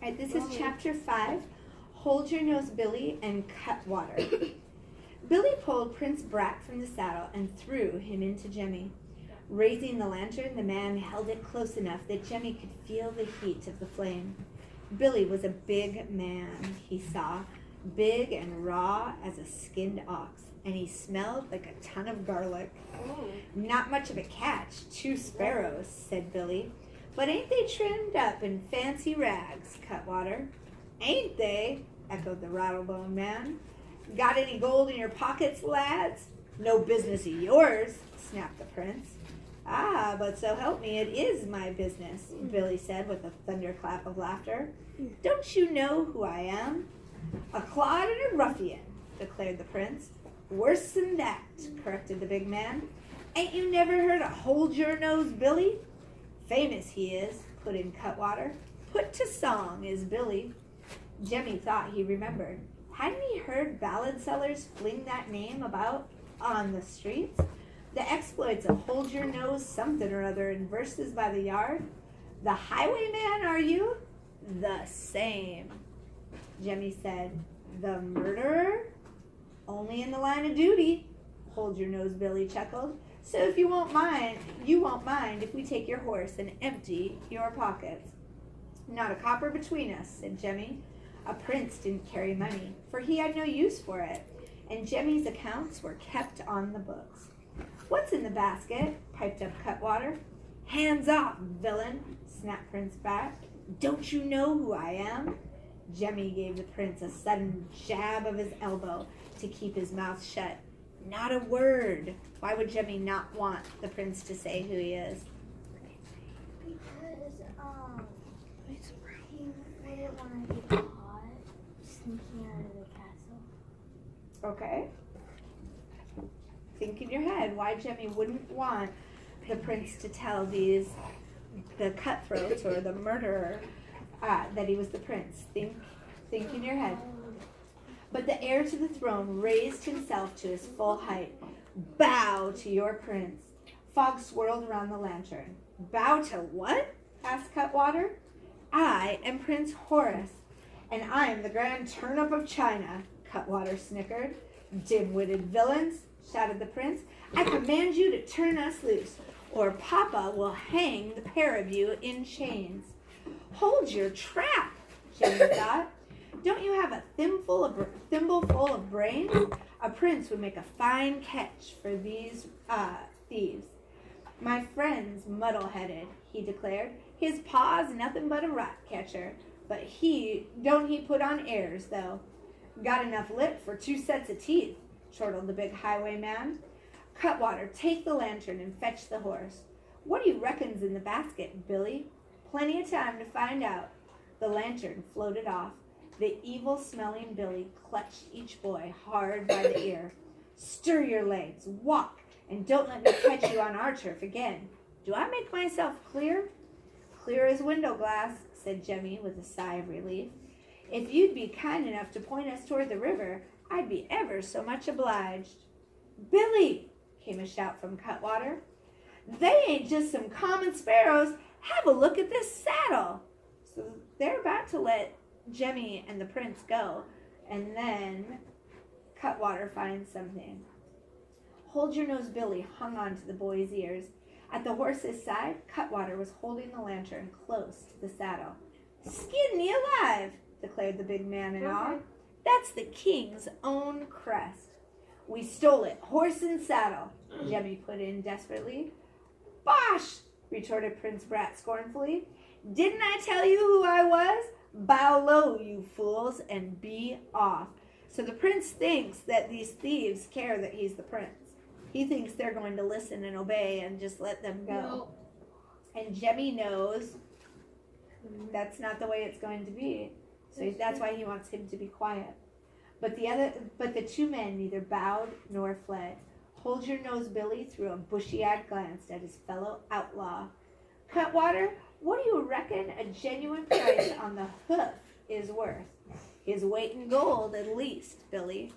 All right, this is chapter 5, Hold Your Nose, Billy, and Cutwater. Billy pulled Prince Brat from the saddle and threw him into Jemmy. Raising the lantern, the man held it close enough that Jemmy could feel the heat of the flame. Billy was a big man, he saw, big and raw as a skinned ox, and he smelled like a ton of garlic. Not much of a catch, 2 sparrows, said Billy. But ain't they trimmed up in fancy rags, Cutwater? Ain't they? Echoed the Rattlebone man. Got any gold in your pockets, lads? No business of yours, snapped the prince. Ah, but so help me, it is my business, Billy said with a thunderclap of laughter. Don't you know who I am? A clod and a ruffian, declared the prince. Worse than that, corrected the big man. Ain't you never heard of Hold Your Nose, Billy? Famous he is, put in Cutwater. Put to song is Billy. Jemmy thought he remembered. Hadn't he heard ballad sellers fling that name about on the streets? The exploits of Hold Your Nose something or other in verses by the yard? The highwayman, are you? The same. Jemmy said, the murderer? Only in the line of duty. Hold Your Nose, Billy chuckled. So if you won't mind if we take your horse and empty your pockets. Not a copper between us, said Jemmy. A prince didn't carry money, for he had no use for it, and Jemmy's accounts were kept on the books. What's in the basket? Piped up Cutwater. Hands off, villain, snapped Prince Bat. Don't you know who I am? Jemmy gave the prince a sudden jab of his elbow to keep his mouth shut. Not a word. Why would Jemmy not want the prince to say who he is? Because he wouldn't want to be caught sneaking out of the castle. Okay. Think in your head why Jemmy wouldn't want the prince to tell the cutthroats or the murderer that he was the prince. Think in your head. But the heir to the throne raised himself to his full height. Bow to your prince. Fog swirled around the lantern. Bow to what? Asked Cutwater. I am Prince Horace, and I am the Grand Turnip of China, Cutwater snickered. Dim-witted villains, shouted the prince. I command you to turn us loose, or Papa will hang the pair of you in chains. Hold your trap, Jemmy thought. Don't you have a thimbleful of brains? A prince would make a fine catch for these thieves. My friend's muddle-headed, he declared. His pa's nothing but a rat catcher, but he put on airs, though. Got enough lip for 2 sets of teeth, chortled the big highwayman. Cutwater, take the lantern and fetch the horse. What do you reckon's in the basket, Billy? Plenty of time to find out. The lantern floated off. The evil-smelling Billy clutched each boy hard by the ear. Stir your legs, walk, and don't let me catch you on our turf again. Do I make myself clear? Clear as window glass, said Jemmy with a sigh of relief. If you'd be kind enough to point us toward the river, I'd be ever so much obliged. Billy, came a shout from Cutwater. They ain't just some common sparrows. Have a look at this saddle. So they're about to let Jemmy and the prince go, and then Cutwater finds something. Hold Your Nose, Billy hung on to the boy's ears. At the horse's side, Cutwater was holding the lantern close to the saddle. Skin me alive, declared the big man in awe. That's the king's own crest. We stole it, horse and saddle, Jemmy put in desperately. Bosh, retorted Prince Brat scornfully. Didn't I tell you who I was? Bow low, you fools, and be off. So the prince thinks that these thieves care that he's the prince. He thinks they're going to listen and obey and just let them go. No. And Jemmy knows that's not the way it's going to be. So that's why he wants him to be quiet. But the 2 men neither bowed nor fled. Hold Your Nose, Billy threw a bushy-eyed glance at his fellow outlaw. Cutwater, what do you reckon a genuine price on the hoof is worth? His weight in gold, at least, Billy.